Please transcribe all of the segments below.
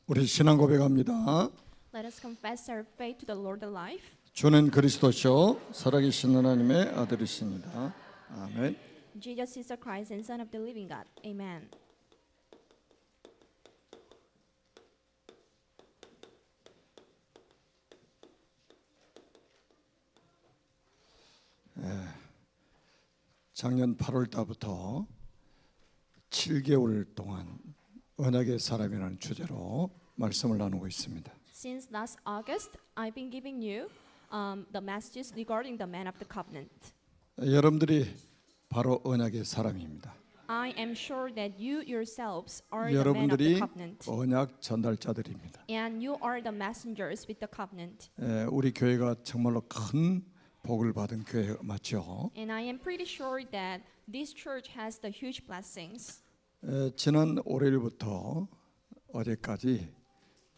우리 신앙 고백합니다. Let us confess our faith to the Lord alive. 주는 그리스도시요 살아계신 하나님의 아들이십니다. 아멘. Jesus is the Christ and Son of the living God. Amen. 작년 8월 달부터 7개월 동안 언약의 사람이라는 주제로 말씀을 나누고 있습니다. Since last August, I've been giving you the messages regarding the man of the covenant. 여러분들이 바로 언약의 사람입니다. I am sure that you yourselves are the man of the 여러분들이 covenant. 언약 전달자들입니다. And you are the messengers with the covenant. 우리 교회가 정말로 큰 복을 받은 교회 맞죠? And I am pretty sure that this church has the huge blessings. 지난 월요일부터 어제까지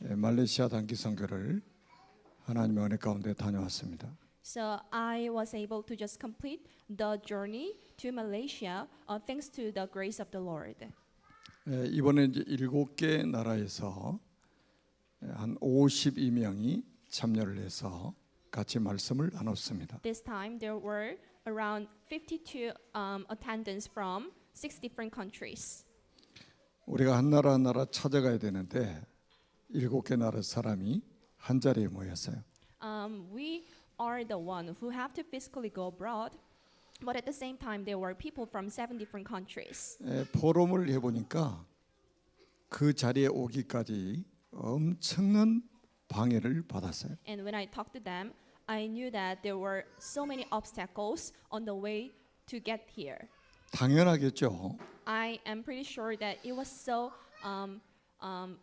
말레이시아 단기 선교를 하나님의 은혜 가운데 다녀왔습니다. So I was able to just complete the journey to Malaysia thanks to the grace of the Lord. 이번에 이제 7개 나라에서 한 52명이 참여를 해서 같이 말씀을 나눴습니다. This time there were around 52 attendants from 6 different countries. 우리가 한 나라 한 나라 찾아가야 되는데 7개 나라 사람이 한 자리에 모였어요. We are the one who have to physically go abroad, but at the same time there were people from 7 different countries. 포럼을 해보니까 그 자리에 오기까지 엄청난 방해를 받았어요. And when I talked to them, I knew that there were so many obstacles on the way to get here. 당연하겠죠. I am pretty sure that it was so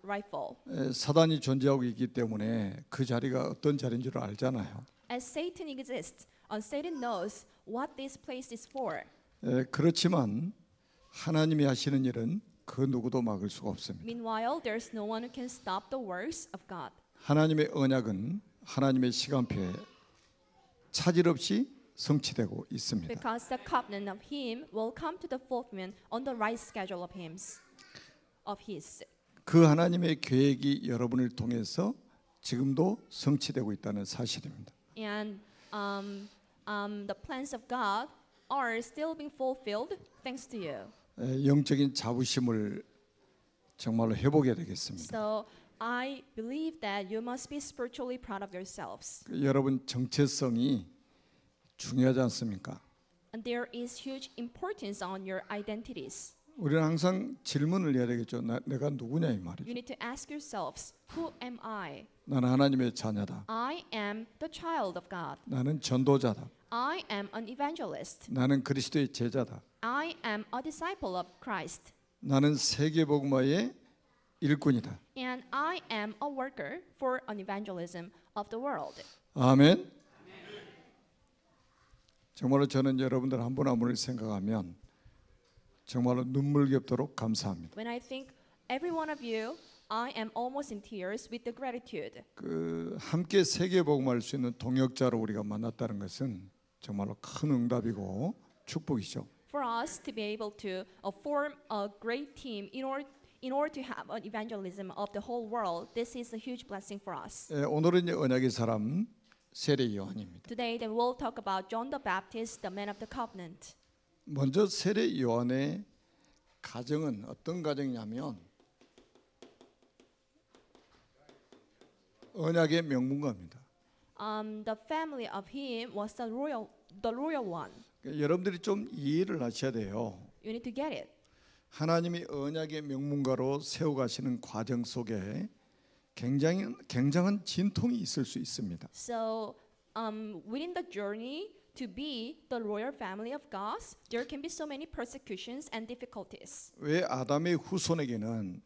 rightful. 사단이 존재하고 있기 때문에 그 자리가 어떤 자리인 줄 알잖아요. As Satan exists, Satan knows what this place is for. 그렇지만 하나님이 하시는 일은 그 누구도 막을 수가 없습니다. Meanwhile, there's no one who can stop the works of God. 하나님의 언약은 하나님의 시간표에 차질 없이 성취되고 있습니다. Because the covenant of Him will come to the fulfillment on the right schedule of His. 그 하나님의 계획이 여러분을 통해서 지금도 성취되고 있다는 사실입니다. And the plans of God are still being fulfilled thanks to you. 영적인 자부심을 정말로 해보게 되겠습니다. So I believe that you must be spiritually proud of yourselves. 여러분 정체성이 중요하지 않습니까? And there is huge importance on your identities. 우리는 항상 질문을 해야 되겠죠. 내가 누구냐 이 말이죠. You need to ask yourselves, who am I? 나는 하나님의 자녀다. I am the child of God. 나는 전도자다. I am an evangelist. 나는 그리스도의 제자다. I am a disciple of Christ. 나는 세계복음화의 일꾼이다. And I am a worker for an evangelism of the world. 아멘. 정말로 저는 여러분들 한 분 한 분을 생각하면 정말로 눈물겹도록 감사합니다. When I think every one of you, I am almost in tears with the gratitude. 그 함께 세계복음할 수 있는 동역자로 우리가 만났다는 것은 정말로 큰 응답이고 축복이죠. For us to be able to form a great team in order to have an evangelism of the whole world, this is a huge blessing for us. 오늘은 이제 언약의 사람 세례 요한입니다. Today, then we'll talk about John the Baptist, the man of the covenant. 먼저 세례 요한의 가정은 어떤 가정이냐면 언약의 명문가입니다. The family of him was the royal one. 그러니까 여러분들이 좀 이해를 하셔야 돼요. You need to get it. 하나님이 언약의 명문가로 세워가시는 과정 속에 굉장한 진통이 있을 수 있습니다. So, within the journey to be the royal family of God, there can be so many persecutions and difficulties. 왜 아담의 후손에게는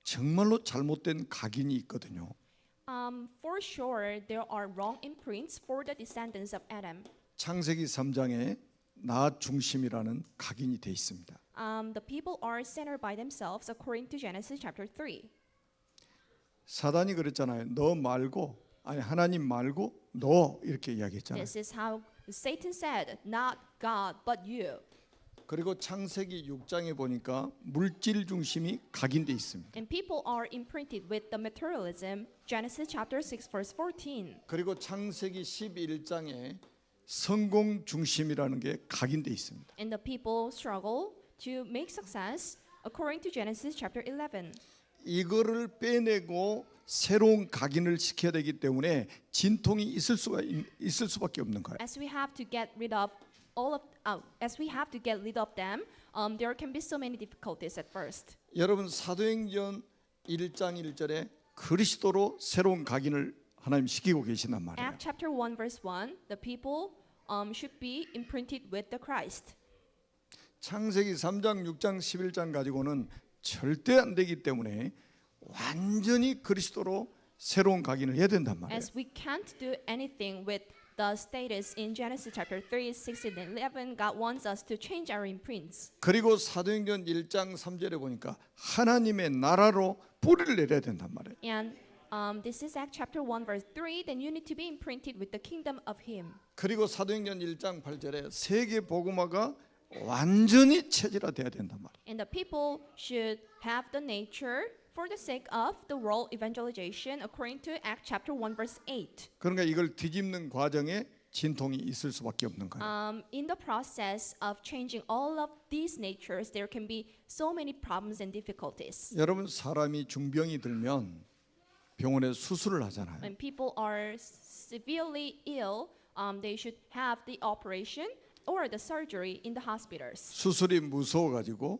정말로 잘못된 각인이 있거든요. For sure, there are wrong imprints for the descendants of Adam. 창세기 3장에 나 중심이라는 각인이 돼 있습니다. The people are centered by themselves according to Genesis chapter 3. 사단이 그랬잖아요. 너 말고 아니 하나님 말고 너 이렇게 이야기했잖아요. This is how Satan said, not God, but you. 그리고 창세기 6장에 보니까 물질 중심이 각인돼 있습니다. And people are imprinted with the materialism. Genesis chapter 6 verse 14. 그리고 창세기 11장에 성공 중심이라는 게 각인돼 있습니다. And the people struggle to make success according to Genesis chapter 11. 이거를 빼내고 새로운 각인을 시켜야 되기 때문에 진통이 있을 수밖에 없는 거예요. As we have to get rid of them, there can be so many difficulties at first. 여러분 사도행전 1장 1절에 그리스도로 새로운 각인을 하나님 시키고 계신단 말이에요. Acts chapter 1 verse 1, the people should be imprinted with the Christ. 창세기 3장, 6장, 11장 가지고는 절대 안 되기 때문에 완전히 그리스도로 새로운 각인을 해야 된단 말이에요. As we can't do anything with the status in Genesis chapter 3, 16 and 11, God wants us to change our imprints. 그리고 사도행전 1장 3절에 보니까 하나님의 나라로 뿌리를 내려야 된단 말이에요. And this is Acts chapter 1 verse 3, then you need to be imprinted with the kingdom of Him. 그리고 사도행전 1장 8절에 세계 복음화가 완전히 체질화돼야 된단 말이에요. And the people should have the nature for the sake of the world evangelization according to Acts chapter 1 verse 8. 그러니까 이걸 뒤집는 과정에 진통이 있을 수밖에 없는 거예요. In the process of changing all of these natures, there can be so many problems and difficulties. 여러분 사람이 중병이 들면 병원에 수술을 하잖아요. When people are severely ill, they should have the operation or the surgery in the hospitals. 수술이 무서워 가지고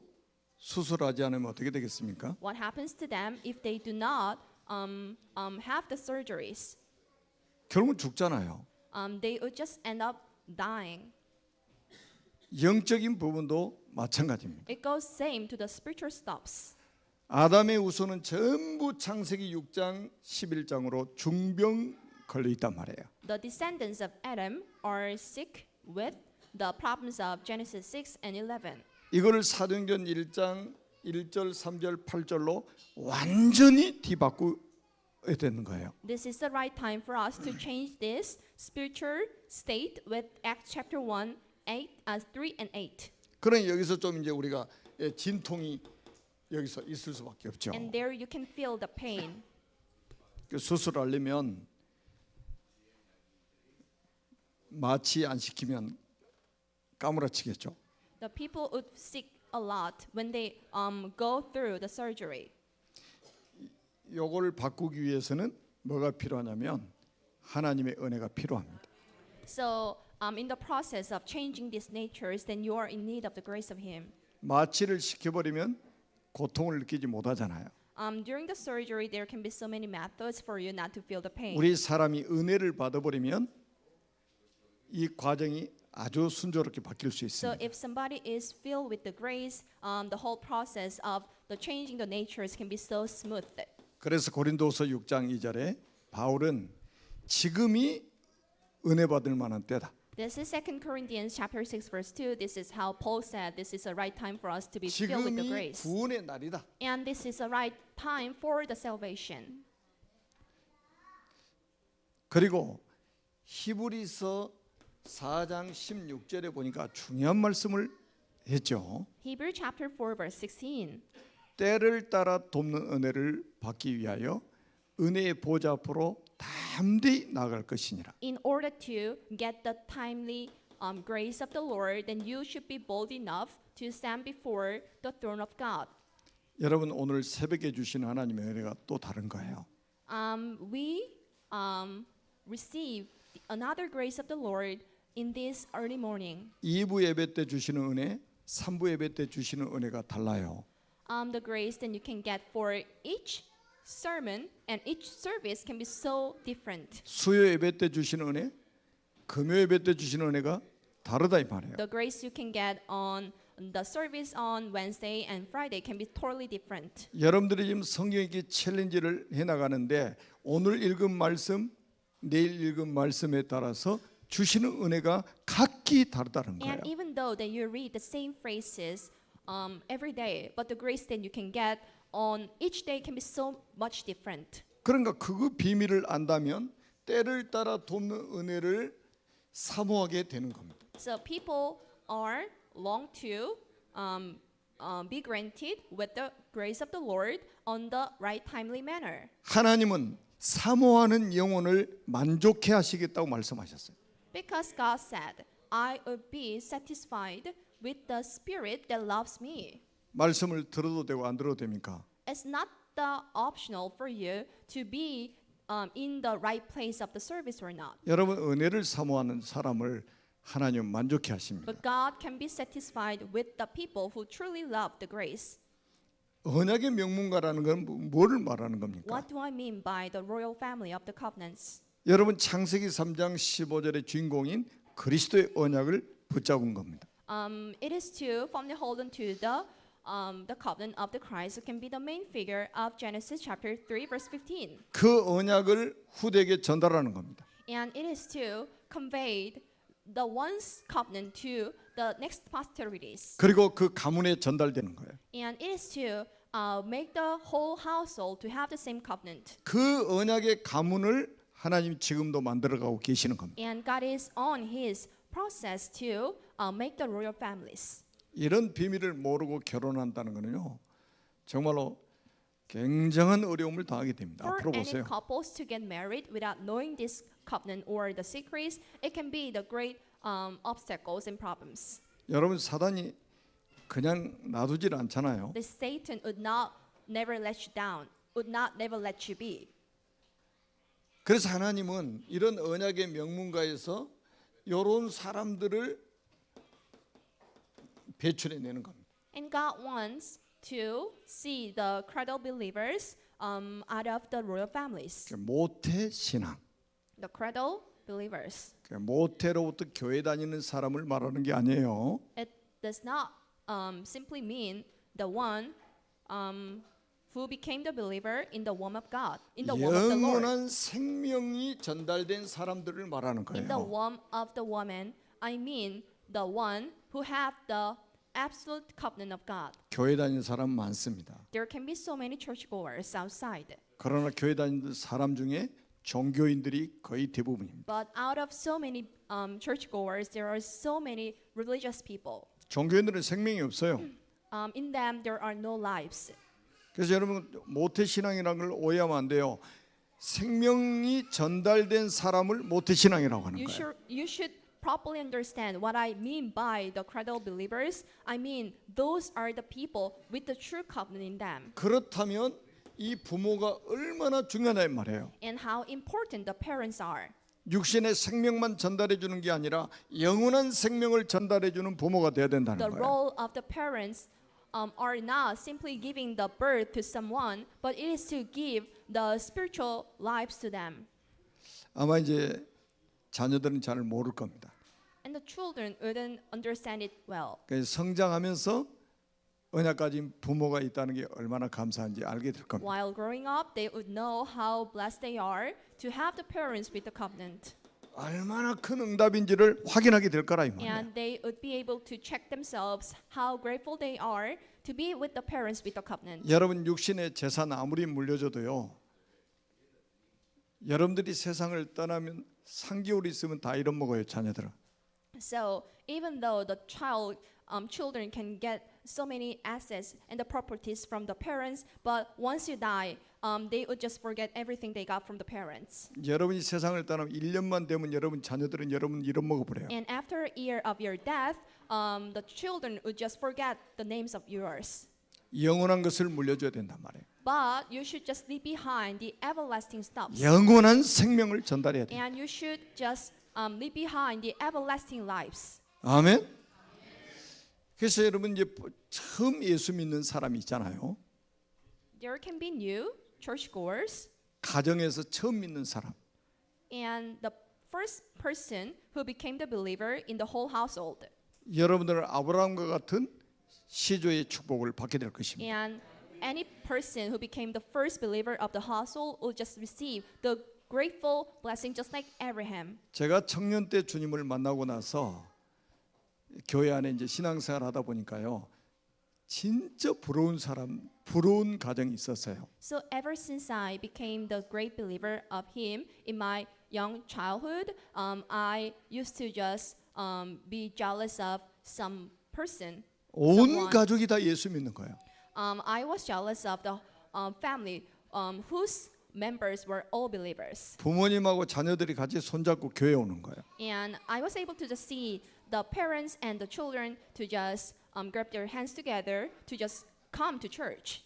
수술하지 않으면 어떻게 되겠습니까? What happens to them if they do not have the surgeries? 결국은 죽잖아요. They would just end up dying. 영적인 부분도 마찬가지입니다. It goes same to the spiritual stuffs. 아담의 후손은 전부 창세기 6장 11장으로 중병 걸려 있단 말이에요. The descendants of Adam are sick with the problems of Genesis 6 and 11. 이거를 사도행전 1장 1절, 3절, 8절로 완전히 뒤바꾸어야 되는 거예요. This is the right time for us to change this spiritual state with Acts chapter 1, 3 and 8. 그러니 여기서 좀 이제 우리가 진통이 여기서 있을 수밖에 없죠. And there you can feel the pain. 그 수술하려면 마취 안 시키면 까무라치겠죠. The people would sick a lot when they go through the surgery. 요걸 바꾸기 위해서는 뭐가 필요하냐면 하나님의 은혜가 필요합니다. So in the process of changing these natures, then you are in need of the grace of Him. 마취를 시켜버리면 고통을 느끼지 못하잖아요. During the surgery, there can be so many methods for you not to feel the pain. 우리 사람이 은혜를 받아버리면 이 과정이 아주 순조롭게 바뀔 수 So 있습니다. if somebody is filled with the grace, the whole process of the changing the natures can be so smooth. 그래서 고린도서 6장 2절에 바울은 지금이 은혜 받을 만한 때다. This is 2 Corinthians chapter 6 verse 2. This is how Paul said this is a right time for us to be filled with the 지금이 grace. 구원의 날이다. And this is a right time for the salvation. 그리고 히브리서 4장 16절에 보니까 중요한 말씀을 했죠. Hebrew chapter 4 verse 16. 때를 따라 돕는 은혜를 받기 위하여 은혜의 보좌 앞으로 담대히 나아갈 것이니라. In order to get the timely grace of the Lord, then you should be bold enough to stand before the throne of God. 여러분 오늘 새벽에 주신 하나님의 은혜가 또 다른 거예요. We receive another grace of the Lord in this early morning. 2부 예배 때 주시는 은혜, 3부 예배 때 주시는 은혜가 달라요. The grace that you can get for each sermon and each service can be so different. 수요 예배 때 주시는 은혜, 금요 예배 때 주시는 은혜가 다르다 이 말이에요. The grace you can get on the service on Wednesday and Friday can be totally different. 여러분들이 지금 성경 읽기 챌린지를 해나가는데 오늘 읽은 말씀, 내일 읽은 말씀에 따라서 주시는 은혜가 각기 다르다는 거예요. And even though that you read the same phrases every day, but the grace that you can get on each day can be so much different. 그러니까 그 비밀을 안다면 때를 따라 돕는 은혜를 사모하게 되는 겁니다. So people are long to be granted with the grace of the Lord on the right timely manner. 하나님은 사모하는 영혼을 만족해 하시겠다고 말씀하셨어요. Because God said, I will be satisfied with the spirit that loves me. 말씀을 들어도 되고 안 들어도 됩니까? It's not the optional for you to be in the right place of the service or not. 여러분 은혜를 사모하는 사람을 하나님 만족해 하십니다. But God can be satisfied with the people who truly love the grace. 언약의 명문가라는 건 뭐를 말하는 겁니까? What do I mean by the royal family of the covenants? 여러분 창세기 3장 15절의 주인공인 그리스도의 언약을 붙잡은 겁니다. It is to firmly hold on to the covenant of the Christ who can be the main figure of Genesis chapter 3 verse 15. 그 언약을 후대에게 전달하는 겁니다. And it is to convey the one's covenant to the next posterities. 그리고 그 가문에 전달되는 거예요. And it is to make the whole household to have the same covenant. 그 언약의 가문을 하나님 지금도 만들어가고 계시는 겁니다. And God is on His process to make the royal families. 이런 비밀을 모르고 결혼한다는 것은요, 정말로 굉장한 어려움을 당하게 됩니다. For 앞으로 any 보세요. couples to get married without knowing this covenant or the secrets, it can be the great obstacles and problems. 여러분 사단이 그냥 놔두질 않잖아요. The Satan would not never let you down, would not never let you be. 그래서 하나님은 이런 언약의 명문가에서 이런 사람들을 배출해내는 겁니다. And God wants to see the cradle believers out of the royal families. 모태 신앙. The cradle believers. 모태로부터 교회 다니는 사람을 말하는 게 아니에요. It does not simply mean the one who became the believer in the womb of God, in the womb of the Lord. 영원한 생명이 전달된 사람들을 말하는 In the 거예요. womb of the woman, I mean the one who have the absolute covenant of God. 교회 다니는 사람 많습니다. There can be so many churchgoers outside, 그러나 교회 다니는 사람 중에 종교인들이 거의 대부분입니다. but out of so many churchgoers, there are so many religious people. 종교인들은 생명이 없어요. In them, there are no lives. 그래서 여러분 모태 신앙이라는 걸 오해하면 안 돼요. 생명이 전달된 사람을 모태 신앙이라고 하는 거예요. You should properly understand what I mean by the cradle believers. I mean those are the people with the true covenant in them. 그렇다면 이 부모가 얼마나 중요하냐 말이에요. And how important the parents are. 육신의 생명만 전달해 주는 게 아니라 영원한 생명을 전달해 주는 부모가 돼야 된다는 The 거예요. role of the parents are not simply giving the birth to someone, but it is to give the spiritual lives to them. 아마 이제 자녀들은 잘 모를 겁니다. And the children wouldn't understand it well. 그래서 성장하면서 언약 가진 부모가 있다는 게 얼마나 감사한지 알게 될 겁니다. While growing up, they would know how blessed they are to have the parents with the covenant. 얼마나 큰 응답인지를 확인하게 될 거라 이 말이에요. And they would be able to check themselves how grateful they are to be with the parents with the covenant. 여러분 육신의 재산 아무리 물려줘도요. 여러분들이 세상을 떠나면 3개월 있으면 다 잃어먹어요 자녀들은. So even though the children can get so many assets and the properties from the parents, but once you die, they would just forget everything they got from the parents. 여러분이 세상을 떠나면 1년만 되면 여러분 자녀들은 여러분 잃어먹어 버려요. And after a year of your death, the children would just forget the names of yours. 영원한 것을 물려줘야 된단 말이에요. But you should just leave behind the everlasting stuff. 영원한 생명을 전달해야 돼요. And you should just leave behind the everlasting lives. 아멘. 그래서 여러분 이제 처음 예수 믿는 사람이 있잖아요. There can be new churchgoers, 가정에서 처음 믿는 사람. and the first person who became the believer in the whole household. 여러분들은 아브라함과 같은 시조의 축복을 받게 될 것입니다. And any person who became the first believer of the household will just receive the grateful blessing just like Abraham. 제가 청년 때 주님을 만나고 나서 교회 안에 이제 신앙생활 하다 보니까요. 진짜 부러운 사람, 부러운 가정이 있었어요. So ever since I became the great believer of him in my young childhood, I used to just be jealous of some person. 온 someone. 가족이 다 예수 믿는 거예요. I was jealous of the family whose members were all believers. 부모님하고 자녀들이 같이 손잡고 교회 오는 거예요. And I was able to just see the parents and the children to just grab their hands together to just come to church.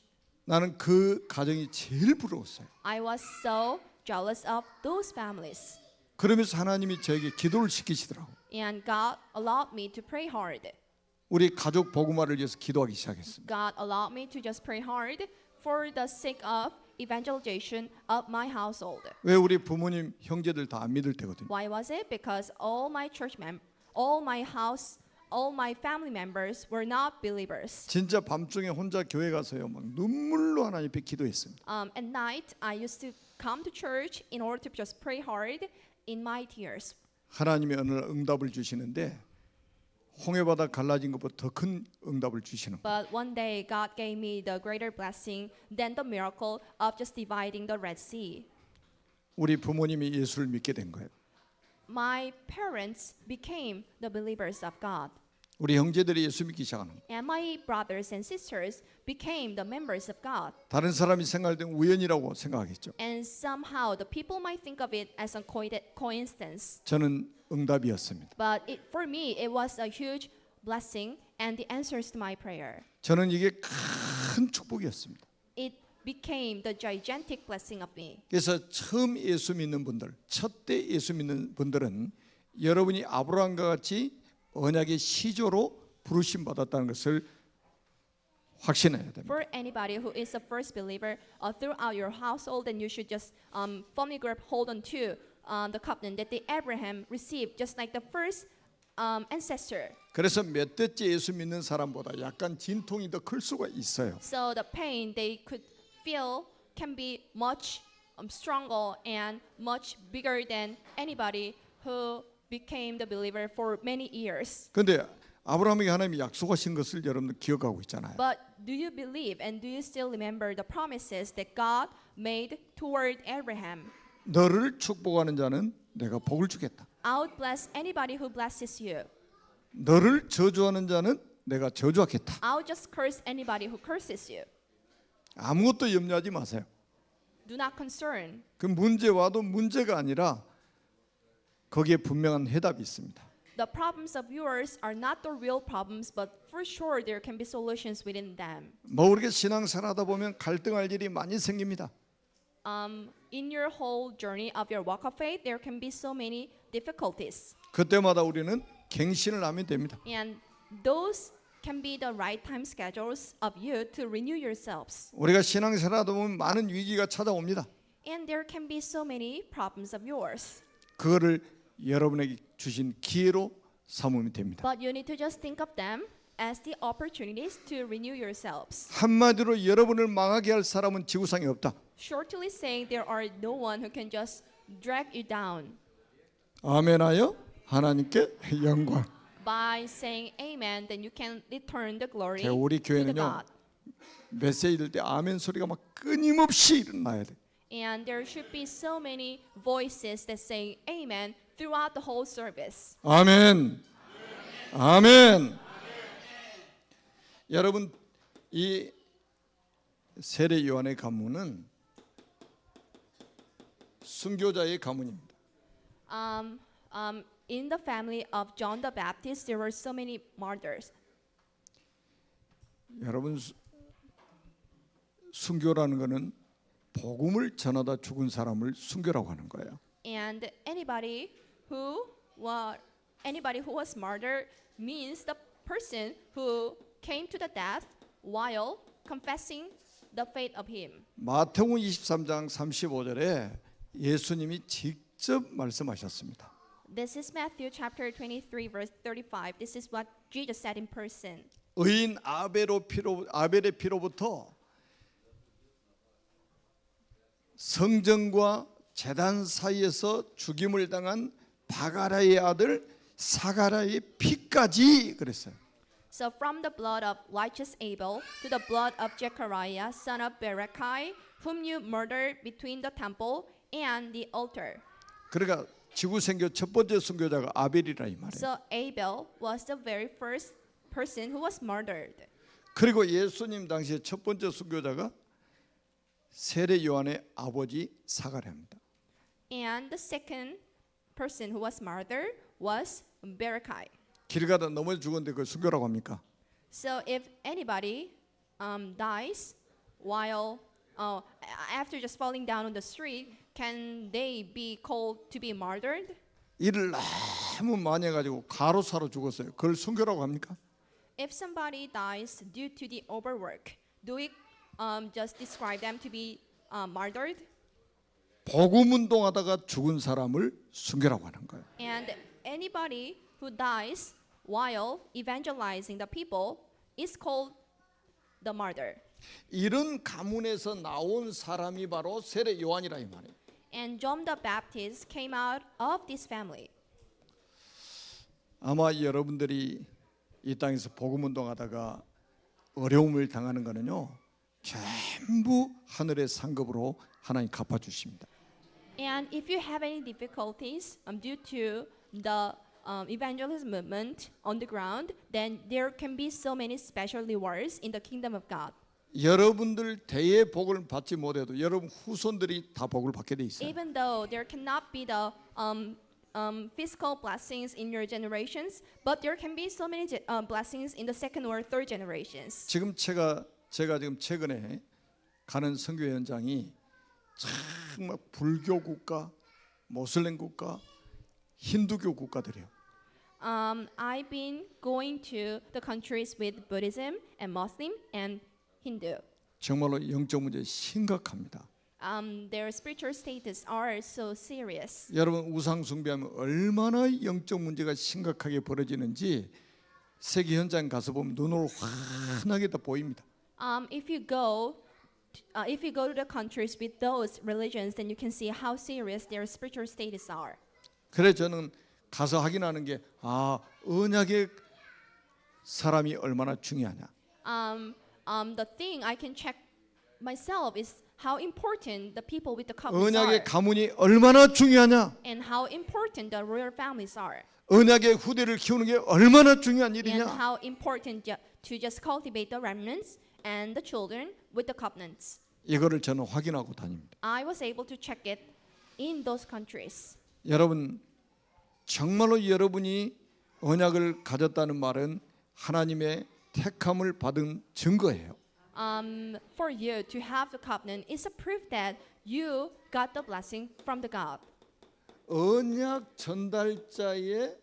나는 그 가정이 제일 부러웠어요. I was so jealous of those families. 그러면서 하나님이 저에게 기도를 시키시더라고. And God allowed me to pray hard. 우리 가족 복음화를 위해서 기도하기 시작했습니다. God allowed me to just pray hard for the sake of evangelization of my household. 왜 우리 부모님 형제들 다 안 믿을 때거든요. Why was it? Because all my family members were not believers. 진짜 밤중에 혼자 교회 가서요, 막 눈물로 하나님 앞에 기도했습니다. At night, I used to come to church in order to just pray hard in my tears. 하나님이 어느 날 응답을 주시는데 홍해바다 갈라진 것보다 더 큰 응답을 주시는 거예요. But one day, God gave me the greater blessing than the miracle of just dividing the Red Sea. 우리 부모님이 예수를 믿게 된 거예요. My parents became the believers of God. 우리 형제들이 예수 믿기 시작하는 거예요. And my brothers and sisters became the members of God. 다른 사람이 생각할 때는 우연이라고 생각하겠죠. And somehow the people might think of it as a coincidence. 저는 응답이었습니다. But for me, it was a huge blessing and the answers to my prayer. 저는 이게 큰 축복이었습니다. It became the gigantic blessing of me. 그래서 처음 예수 믿는 분들, 첫 때 예수 믿는 분들은 여러분이 아브라함과 같이 언약의 시조로 부르심 받았다는 것을 확신해야 됩니다. For anybody who is a first believer throughout your household, then you should just firmly grab hold on to the covenant that the Abraham received, just like the first ancestor. 그래서 몇 대째 예수 믿는 사람보다 약간 진통이 더 클 수가 있어요. So the pain they could feel can be much stronger and much bigger than anybody who became the believer for many years. 그런데 아브라함에게 하나님이 약속하신 것을 여러분들 기억하고 있잖아요. But do you believe and do you still remember the promises that God made toward Abraham? 너를 축복하는 자는 내가 복을 주겠다. I would bless anybody who blesses you. 너를 저주하는 자는 내가 저주하겠다. I would just curse anybody who curses you. 아무것도 염려하지 마세요. Do not concern. 그 문제 와도 문제가 아니라 거기에 분명한 해답이 있습니다. The problems of yours are not the real problems, but for sure there can be solutions within them. 뭐 우리가 신앙생활하다 보면 갈등할 일이 많이 생깁니다. In your whole journey of your walk of faith, there can be so many difficulties. 그때마다 우리는 갱신을 하면 됩니다. And those can be the right time schedules of you to renew yourselves. 우리가 신앙생활하다 보면 많은 위기가 찾아옵니다. And there can be so many problems of yours. 그거를 여러분에게 주신 기회로 삼으면 됩니다. But you need to just think of them as the opportunities to renew yourselves. 한마디로 여러분을 망하게 할 사람은 지구상에 없다. Shortly saying, there are no one who can just drag you down. 아멘하여 하나님께 영광. By saying amen, then you can return the glory 우리 to the 교회는요 God. 메시지 들 때 아멘 소리가 막 끊임없이 일어나야 돼. And there should be so many voices that say amen throughout the whole service. 아멘. 아멘. 여러분 이 세례 요한의 가문은 순교자의 가문입니다. In the family of John the Baptist, there were so many martyrs. 여러분 순교라는 것은 복음을 전하다 죽은 사람을 순교라고 하는 거예요. And anybody who was martyred means the person who came to the death while confessing the faith of him. 마태복음 23장 35절에 예수님이 직접 말씀하셨습니다. This is Matthew chapter 23 verse 35. This is what Jesus said in person. 의인 아벨의 피로부터 성전과 제단 사이에서 죽임을 당한 바가라의 아들 사가라의 피까지 그랬어요. So from the blood of righteous Abel to the blood of Zechariah, son of Berechiah, whom you murdered between the temple and the altar. 그러니까 지구 생교 첫 번째 순교자가 아벨이라 이 말이에요. So Abel was the very first person who was murdered. 그리고 예수님 당시에 첫 번째 순교자가 세례 요한의 아버지 사가랴입니다. And the second person who was murdered was Berekai. 길 가다 넘어져 죽었는데 그걸 순교라고 합니까? So if anybody dies while after just falling down on the street, can they be called to be murdered? 일을 너무 많이 해가지고 가로사로 죽었어요. 그걸 순교라고 합니까? If somebody dies due to the overwork, do we just describe them to be murdered? 복음 운동하다가 죽은 사람을 순교라고 하는 거예요. And anybody who dies while evangelizing the people is called the martyr. 이런 가문에서 나온 사람이 바로 세례 요한이라 이 말이에요. And John the Baptist came out of this family. 아마 여러분들이 이 땅에서 복음 운동하다가 어려움을 당하는 거는요, 전부 하늘의 상급으로 하나님 갚아 주십니다. And if you have any difficulties due to the evangelism movement on the ground, then there can be so many special rewards in the kingdom of God. 여러분들 대의 복을 받지 못해도 여러분 후손들이 다 복을 받게 돼 있어요. Even though there cannot be the physical blessings in your generations, but there can be so many blessings in the second or third generations. 지금 제가 지금 최근에 가는 선교 현장이 정말 불교 국가, 모슬렘 국가, 힌두교 국가들이에요. I've been going to the countries with Buddhism and Muslim and Hindu. 정말로 영적 문제 심각합니다. Their spiritual status are so serious. 여러분 우상 숭배하면 얼마나 영적 문제가 심각하게 벌어지는지 세계 현장 가서 보면 눈으로 환하게 다 보입니다. If you go to the countries with those religions, then you can see how serious their spiritual status are. 그래 저는 가서 확인하는 게 언약의 사람이 얼마나 중요하냐. The thing I can check myself is how important the people with the covenants 언약의 are, 가문이 얼마나 중요하냐. and how important the royal families are, 언약의 후대를 키우는 게 얼마나 중요한 and 일이냐. how important to just cultivate the remnants and the children with the covenants. 이거를 저는 확인하고 다닙니다. I was able to check it in those countries. 여러분 정말로 여러분이 언약을 가졌다는 말은 하나님의 택함을 받은 증거예요. For you to have the covenant is a proof that you got the blessing from the God. 언약 전달자의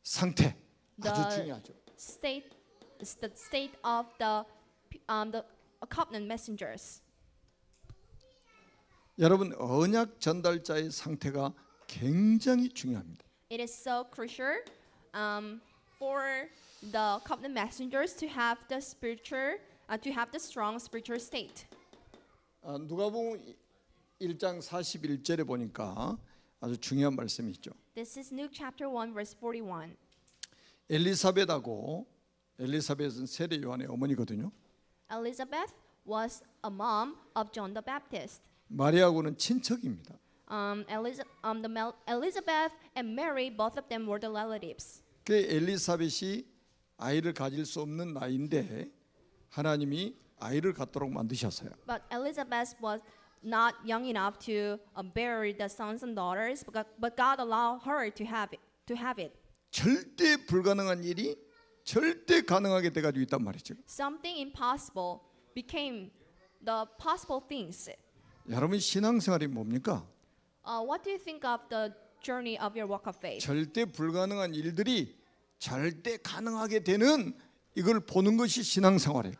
상태 아주 The 중요하죠. the state of the covenant messengers. 여러분 언약 전달자의 상태가 굉장히 중요합니다. It is so crucial for the covenant messengers to have the strong spiritual state. 누가복음 1장 41절에 보니까 아주 중요한 말씀이 있죠. This is Luke chapter 1 verse 41. 엘리사벳은 세례 요한의 어머니거든요. Elizabeth was a mom of John the Baptist. 마리아하고는 친척입니다. Elizabeth and Mary, both of them were the relatives. 그 엘리사벳이 아이를 가질 수 없는 나이인데 하나님이 아이를 갖도록 만드셨어요. But Elizabeth was not young enough to bear the sons and daughters, but God allowed her to have it. 절대 불가능한 일이 절대 가능하게 돼가지고 있단 말이죠. Something impossible became the possible things. 여러분 신앙생활이 뭡니까? What do you think of the journey of your walk of faith? 절대 불가능한 일들이 절대 가능하게 되는 이걸 보는 것이 신앙생활이에요.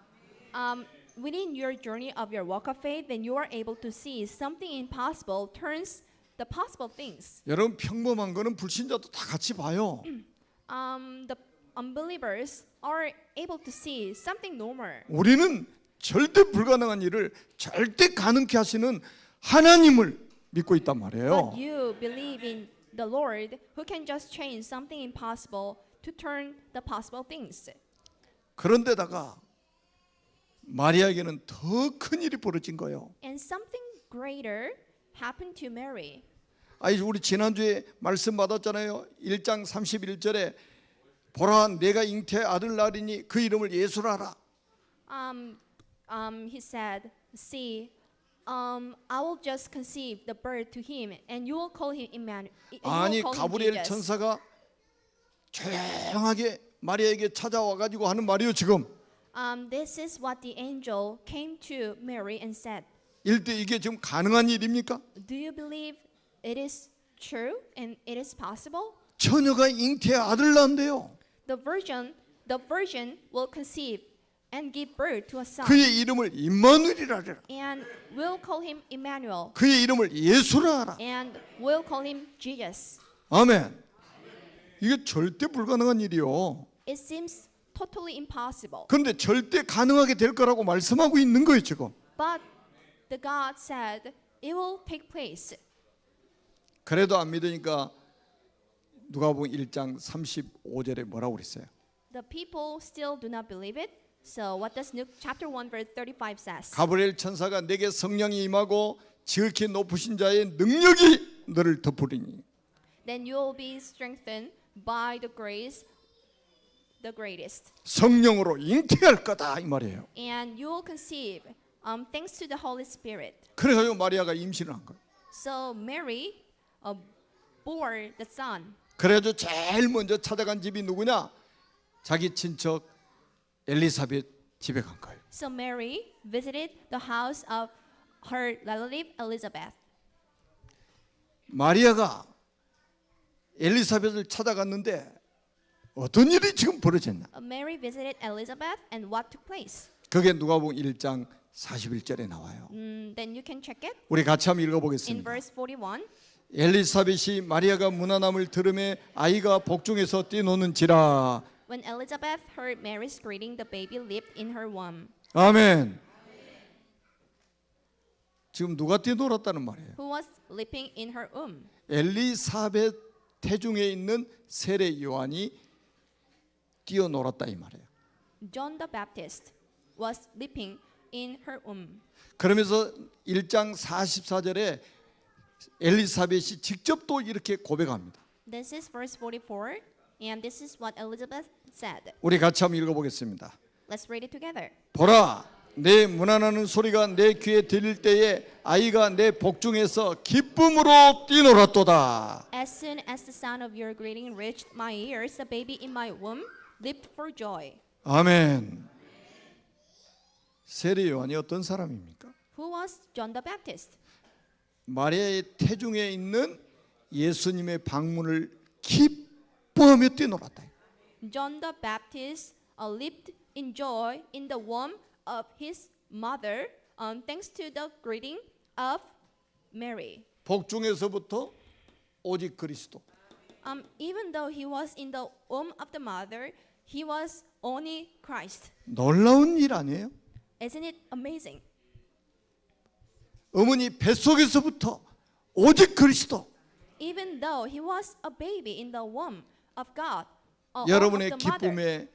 Within your journey of your walk of faith, then you are able to see something impossible turns the possible things. 여러분 평범한 거는 불신자도 다 같이 봐요. The unbelievers are able to see something normal. 우리는 절대 불가능한 일을 절대 가능케 하시는 하나님을 믿고 있단 말이에요. But you believe in the Lord who can just change something impossible to turn the possible things. 그런데다가 마리아에게는 더 큰 일이 벌어진 거예요. And something greater happened to Mary. 우리 지난주에 말씀 받았잖아요. 1장 31절에 보라 내가 잉태의 아들 낳으리니 그 이름을 예수라 하라. He said, "See, I will just conceive the birth to him, and you will call him Emmanuel." 아니 가브리엘 천사가 조용하게 마리아에게 찾아와 가지고 하는 말이요 지금. This is what the angel came to Mary and said. 일대 이게 지금 가능한 일입니까? Do you believe it is true and it is possible? 처녀가 잉태의 아들 낳는데요. The virgin will conceive and give birth to a son, 그의 이름을 임마누엘이라 하라. and will call him Emmanuel, 그의 이름을 예수라 하라. and will call him Jesus. 아멘. 이게 절대 불가능한 일이요. It seems totally impossible. 그런데 절대 가능하게 될 거라고 말씀하고 있는 거예요 지금. But the God said it will take place. 그래도 안 믿으니까 누가복음 1장 35절에 뭐라고 그랬어요? The people still do not believe it. So what does Luke chapter 1 verse 35 says? 가브리엘 천사가 내게 성령이 임하고 지극히 높으신 자의 능력이 너를 덮으리니. Then you will be strengthened by the grace, the greatest. 성령으로 잉태할 거다 이 말이에요. And you will conceive thanks to the Holy Spirit. 그래가지고 마리아가 임신을 한 거예요. So Mary bore the son. 그래가지고 제일 먼저 찾아간 집이 누구냐? 자기 친척 엘리사벳 집에 간 거예요. So Mary visited the house of her relative Elizabeth. 마리아가 엘리사벳을 찾아갔는데 어떤 일이 지금 벌어졌나? Mary visited Elizabeth, and what took place? 그게 누가복음 1장 41절에 나와요. Then you can check it 우리 같이 한번 in 읽어보겠습니다. verse 41. 엘리사벳이 마리아가 문안함을 들음에 아이가 복중에서 뛰노는지라. When Elizabeth heard Mary's greeting, the baby leaped in her womb. 아멘. 지금 누가 뛰놀았다는 말이에요? Who was leaping in her womb? 엘리사벳 태중에 있는 세례 요한이 뛰어놀았다 이 말이에요. John the Baptist was leaping in her womb. 그러면서 1장 44절에 엘리사벳이 직접 또 이렇게 고백합니다. This is verse 44, and this is what Elizabeth said. 우리 같이 한번 읽어보겠습니다. Let's read it together. 보라, 내 문안하는 소리가 내 귀에 들릴 때에 아이가 내 복중에서 기쁨으로 뛰놀았도다. As soon as the sound of your greeting reached my ears, the baby in my womb leaped for joy. 아멘. 세례 요한이 어떤 사람입니까? Who was John the Baptist? 마리아의 태중에 있는 예수님의 방문을 기뻐하며 뛰놀았다. John the Baptist leaped in joy in the womb of his mother, thanks to the greeting of Mary. 복중에서부터 오직 그리스도. Even though he was in the womb of the mother, he was only Christ. 놀라운 일 아니에요? Isn't it amazing? 어머니 뱃속에서부터 오직 그리스도. Even though he was a baby in the womb of God, of 여러분의 the mother. 기쁨의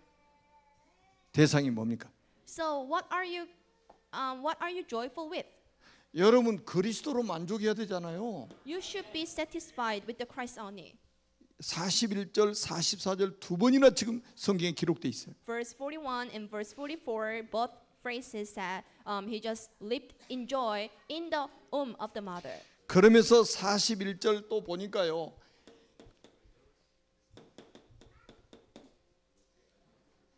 대상이 뭡니까? So what are you joyful with? 여러분 그리스도로 만족해야 되잖아요. You should be satisfied with the Christ only. 41절, 44절 두 번이나 지금 성경에 기록돼 있어요. Verse 41 and verse 44, both phrases that he just leaped in joy in the womb of the mother. 그러면서 41절 또 보니까요.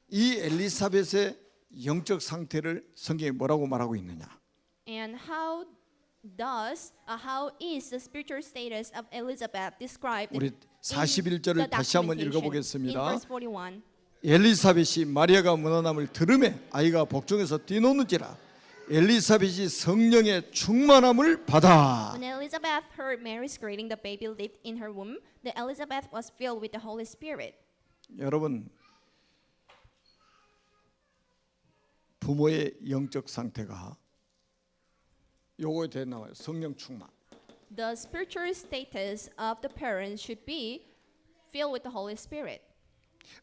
이 엘리사벳의 영적 상태를 성경에 뭐라고 말하고 있느냐? And how is the spiritual status of Elizabeth described 우리 in 41절을 the 다시 한번 documentation? 읽어보겠습니다. In verse 41. 엘리사벳이 마리아가 문안함을 들음에 아이가 복중에서 뛰노는지라. 엘리사벳이 성령의 충만함을 받아. When Elizabeth heard Mary's greeting, the baby leaped in her womb. The Elizabeth was filled with the Holy Spirit. 여러분 부모의 영적 상태가 요거에 대해 나와요. 성령 충만. The spiritual status of the parents should be filled with the Holy Spirit.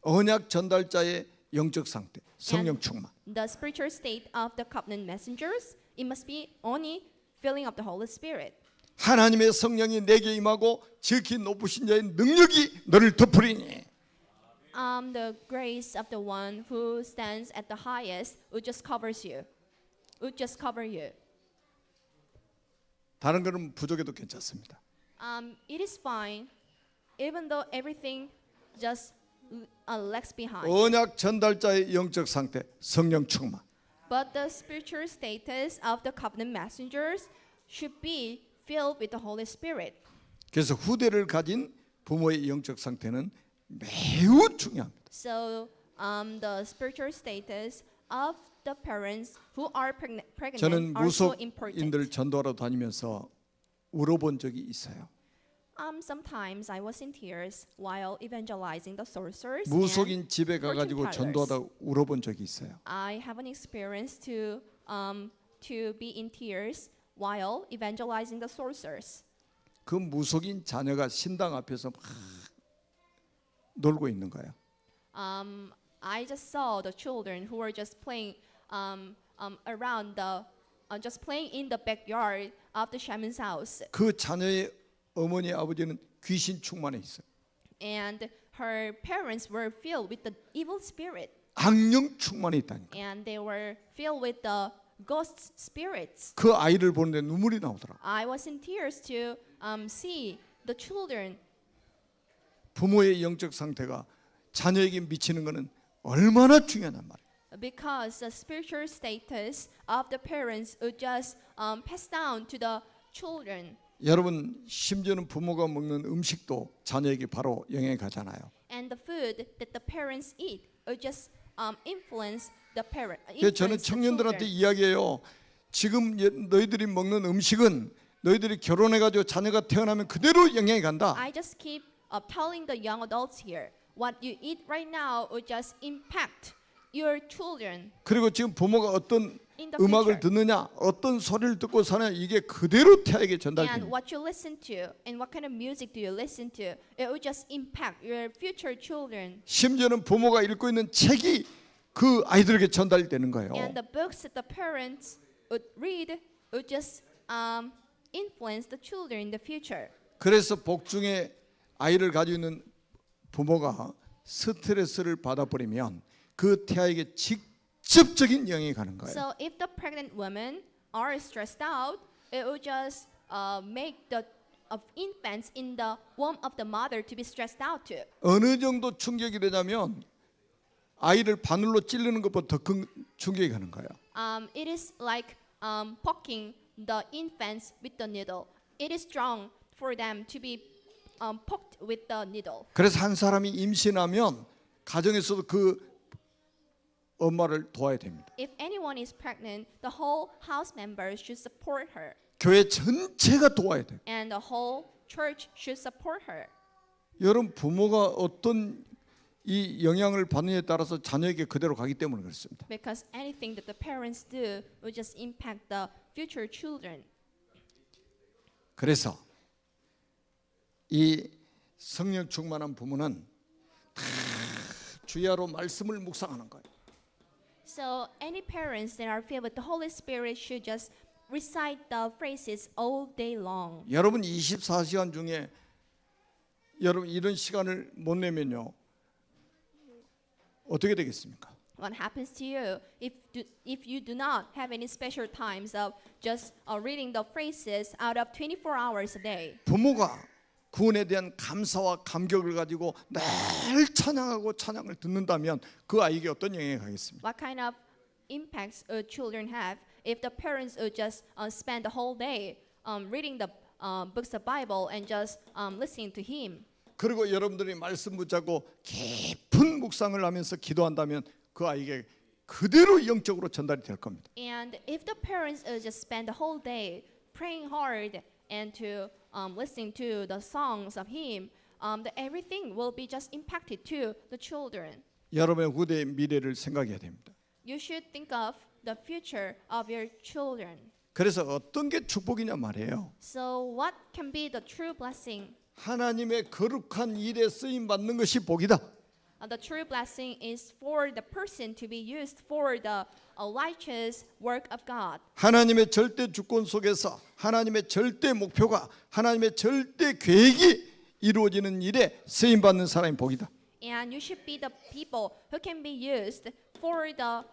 언약 전달자의 영적 상태, 성령 충만. The spiritual state of the covenant messengers, it must be only filling of the Holy Spirit. 하나님의 성령이 내게 임하고 지극히 높으신 자의 능력이 너를 덮으리니. the grace of the one who stands at the highest would just covers you. Would just cover you. 다른 거는 부족해도 괜찮습니다. It is fine, even though everything just lags behind. 언약 전달자의 영적 상태, 성령 충만. But the spiritual status of the covenant messengers should be filled with the Holy Spirit. 그래서 후대를 가진 부모의 영적 상태는 매우 중요합니다. So the spiritual status of the parents who are pregnant 저는 are so important. 무속인들 전도하러 다니면서 울어본 적이 있어요. Sometimes I was in tears while evangelizing the sorcerers. and 무속인 집에 가가지고 fortune 전도하다 울어본 적이 있어요. I have an experience to be in tears while evangelizing the sorcerers. 그 무속인 자녀가 신당 앞에서 막 놀고 있는 거예요. I just saw the children who were just playing around just playing in the backyard of the shaman's house. 그 자녀의 어머니 아버지는 귀신 충만해 있어요. And her parents were filled with the evil spirit, 악령 충만해 있다니까. and they were filled with the ghost spirits. 그 아이를 보는데 눈물이 나오더라. I was in tears to see the children. 부모의 영적 상태가 자녀에게 미치는 것은 얼마나 중요한 말이에요. Because the spiritual status of the parents would just pass down to the children. 여러분 심지어는 부모가 먹는 음식도 자녀에게 바로 영향이 가잖아요. And the food that the parents eat would just influence the parent. 그래서 저는 청년들한테 이야기해요. 지금 너희들이 먹는 음식은 너희들이 결혼해가지고 자녀가 태어나면 그대로 영향이 간다. I just keep telling the young adults here, what you eat right now will just impact your children 그리고 지금 부모가 어떤 in the 음악을 future. 듣느냐, 어떤 소리를 듣고 사느냐 이게 그대로 태아에게 And 전달됩니다. what you listen to and what kind of music do you listen to, it will just impact your future children. 심지어는 부모가 읽고 있는 책이 그 아이들에게 전달되는 거예요. And the books that the parents would read would just influence the children in the future. 그래서 복중에 아이를 가지고 있는 부모가 스트레스를 받아버리면 그 태아에게 직접적인 영향이 가는 거예요. So if the pregnant women are stressed out, it will just make the infants in the womb of the mother to be stressed out too. 어느 정도 충격이 되냐면 아이를 바늘로 찌르는 것보다 더 큰 충격이 가는 거예요. It is like poking the infants with the needle. It is strong for them to be poked with the needle. 그래서 한 사람이 임신하면 가정에서도 그 엄마를 도와야 됩니다. If anyone is pregnant, the whole house members should support her, 교회 전체가 도와야 돼요. and the whole church should support her. 여러분 부모가 어떤 이 영향을 받느냐에 따라서 자녀에게 그대로 가기 때문에 그렇습니다. Because anything that the parents do will just impact the future children. 그래서 이 성령 충만한 부모는 다 주야로 말씀을 묵상하는 거예요. So any parents that are filled with the Holy Spirit should just recite the phrases all day long. 여러분 24시간 중에 여러분 이런 시간을 못 내면요 어떻게 되겠습니까? What happens to you if you do not have any special times of just reading the phrases out of 24 hours a day? 부모가 구원에 대한 감사와 감격을 가지고 늘 찬양하고 찬양을 듣는다면 그 아이에게 어떤 영향이 가겠습니까? What kind of impacts children have if the parents would just spend the whole day reading the books of Bible and just listening to him? 그리고 여러분들이 말씀 붙잡고 깊은 묵상을 하면서 기도한다면 그 아이에게 그대로 영적으로 전달이 될 겁니다. And if the parents just spend the whole day praying hard and to listening to the songs of him, everything will be just impacted to the children. 여러분의 후대의 미래를 생각해야 됩니다. You should think of the future of your children. 그래서 어떤 게 축복이냐 말이에요. So what can be the true blessing? 하나님의 거룩한 일에 쓰임 받는 것이 복이다. The true blessing is for the person to be used for the righteous work of God. 하나님의 절대 주권 속에서 하나님의 절대 목표가 하나님의 절대 계획이 이루어지는 일에 쓰임 받는 사람이 복이다. And you should be the people who can be used for the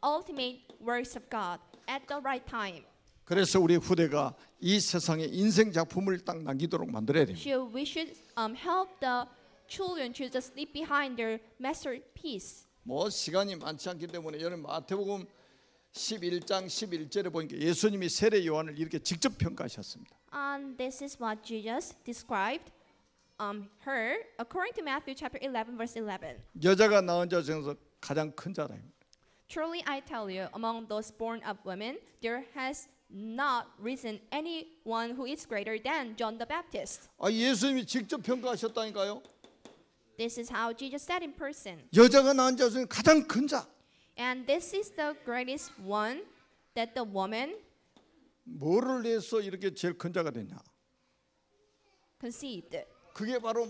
ultimate works of God at the right time. 그래서 우리 후대가 이 세상에 인생 작품을 딱 남기도록 만들어야 됩니다. So we should help the children to just leave behind their masterpiece. 뭐 시간이 많지 않기 때문에 여러분 마태복음 11장 11절에 보니까 예수님이 세례 요한을 이렇게 직접 평가하셨습니다. And this is what Jesus described her according to Matthew chapter 11 verse 11. 여자가 낳은 자 중에서 가장 큰 자다. Truly I tell you, among those born of women, there has not risen anyone who is greater than John the Baptist. 아, 예수님이 직접 평가하셨다니까요. This is how Jesus said in person. 여자가 낳은 자 중에 가장 큰 자. And this is the greatest one that the woman 뭐를 해서 이렇게 제일 큰 자가 됐냐? conceived. 그게 바로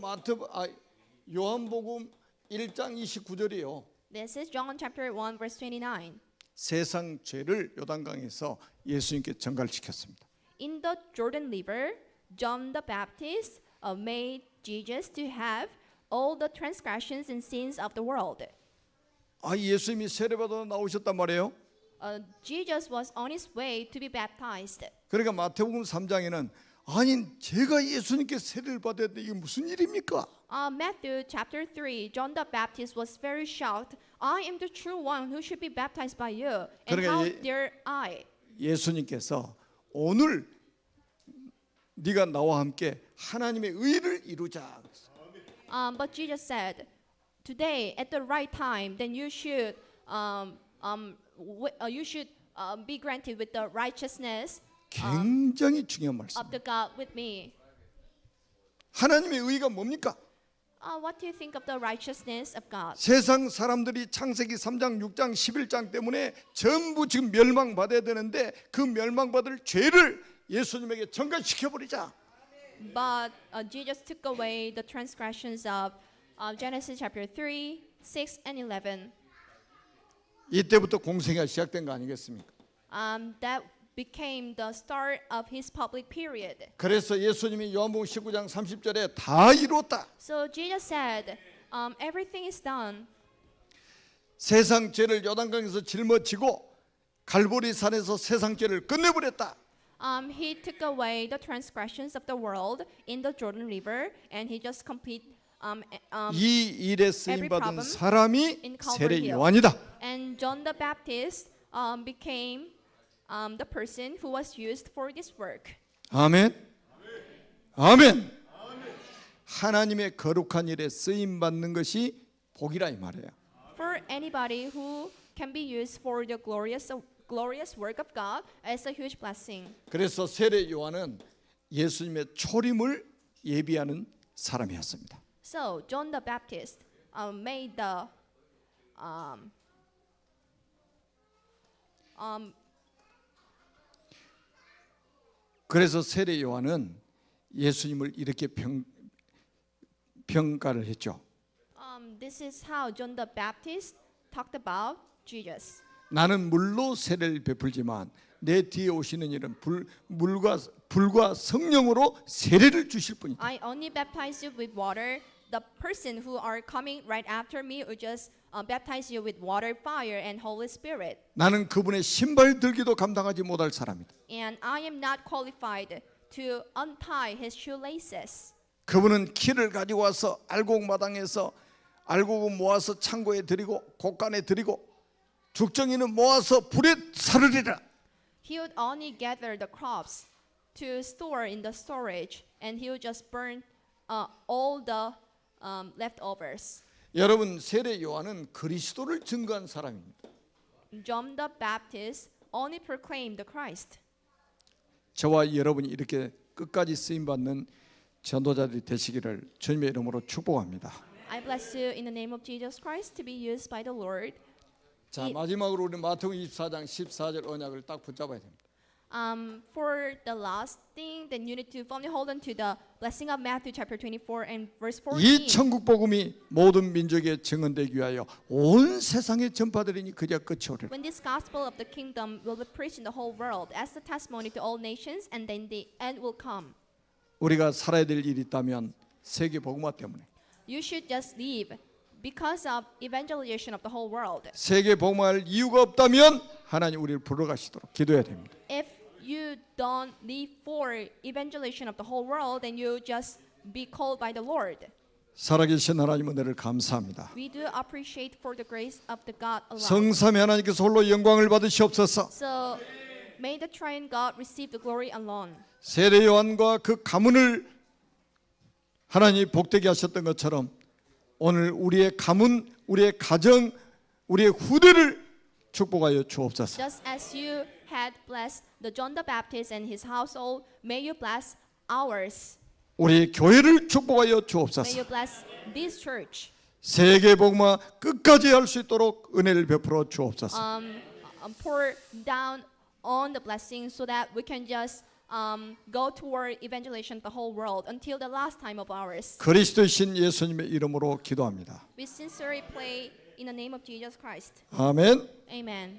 요한복음 1장 29절이에요. This is John chapter 1 verse 29. 세상 죄를 요단강에서 예수님께 전갈시켰습니다. In the Jordan River, John the Baptist made Jesus to have all the transgressions and sins of the world. 아, 예수님이 세례받아 나오셨단 말이에요. Jesus was on his way to be baptized. 그러니까 마태복음 3장에는 아니 제가 예수님께 세례를 받아야 돼 이게 무슨 일입니까? Matthew chapter 3, John the Baptist was very shocked. I am the true one who should be baptized by you. And 그러니까 how dare I? 예수님께서 오늘 네가 나와 함께 하나님의 의를 이루자. But Jesus said, today at the right time, then you should be granted with the righteousness 굉장히 중요한 말씀. of the God with me. 하나님의 의가 뭡니까? What do you think of the righteousness of God? 세상 사람들이 창세기 3장, 6장, 11장 때문에 전부 지금 멸망받아야 되는데 그 멸망받을 죄를 예수님에게 전가시켜 버리자. But Jesus took away the transgressions of Genesis chapter 3, 6, and 11. 이때부터 공생애가 시작된 거 아니겠습니까? That became the start of his public period. 그래서 예수님이 요한복음 19장 30절에 다 이루었다. So Jesus said, everything is done. 세상 죄를 요단강에서 짊어지고 갈보리 산에서 세상 죄를 끝내버렸다. He took away the transgressions of the world in the Jordan River, and he just 이 일에 쓰임 받은 사람이 in Calvary 세례 Hill. 요한이다. And John the Baptist became the person who was used for this work. 아멘. 아멘. 하나님의 거룩한 일에 쓰임 받는 것이 복이라 이 말이에요. For anybody who can be used for the glorious work of God is a huge blessing. 그래서 세례 요한은 예수님의 초림을 예비하는 사람이었습니다. So John the Baptist made the 그래서 세례 요한은 예수님을 이렇게 평가를 했죠. this is how John the Baptist talked about Jesus. 나는 물로 세례를 베풀지만 내 뒤에 오시는 이는 불과 성령으로 세례를 주실 뿐이다. I only baptize you with water. The person who are coming right after me will just baptize you with water, fire, and Holy Spirit. 나는 그분의 신발 들기도 감당하지 못할 사람이다. And I am not qualified to untie his shoelaces. 그분은 키를 가지고 와서 알곡마당에서 알곡은 모아서 창고에 드리고 곡간에 드리고 죽정이는 모아서 불에 사르리라. He would only gather the crops to store in the storage, and he would just burn all the leftovers. 여러분 세례 요한은 그리스도를 증거한 사람입니다. John the Baptist only proclaimed the Christ. 저와 여러분이 이렇게 끝까지 쓰임 받는 전도자들이 되시기를 주님의 이름으로 축복합니다. I bless you in the name of Jesus Christ to be used by the Lord. 자, 마지막으로 우리 마태복음 24장 14절 언약을 딱 붙잡아야 됩니다. For the last thing, then you need to firmly hold on to the blessing of Matthew chapter 24 and verse 이 14. 천국 복음이 모든 민족에 증언되기 위하여 온 세상에 전파되리니 그저 끝이 오리라. When this gospel of the kingdom will be preached in the whole world as a testimony to all nations, and then the end will come. 우리가 살아야 될 일이 있다면 세계 복음화 때문에 you should just leave because of evangelization of the whole world. 세계 복음할 이유가 없다면 하나님 우리를 불러가시도록 기도해야 됩니다. If you don't leave for evangelization of the whole world, then you just be called by the Lord. 살아계신 하나님 은혜를 감사합니다. We do appreciate for the grace of the God alone. 성삼위 하나님께서 홀로 영광을 받으시옵소서. So may the triune God receive the glory alone. 세례 요한과 그 가문을 하나님이 복되게 하셨던 것처럼 오늘 우리의 가문, 우리의 가정, 우리의 후대를 축복하여 주옵소서. Just as you had blessed the John the Baptist and his household, may you bless ours. 우리 교회를 축복하여 May 주옵소서. you bless this church. 세계 복음화 끝까지 할 수 있도록 은혜를 베풀어 주옵소서. Pour down on the blessings so that we can just go toward evangelization of the whole world until the last time of ours. 그리스도의 신 예수님의 이름으로 기도합니다. We sincerely pray in the name of Jesus Christ. 아멘. Amen.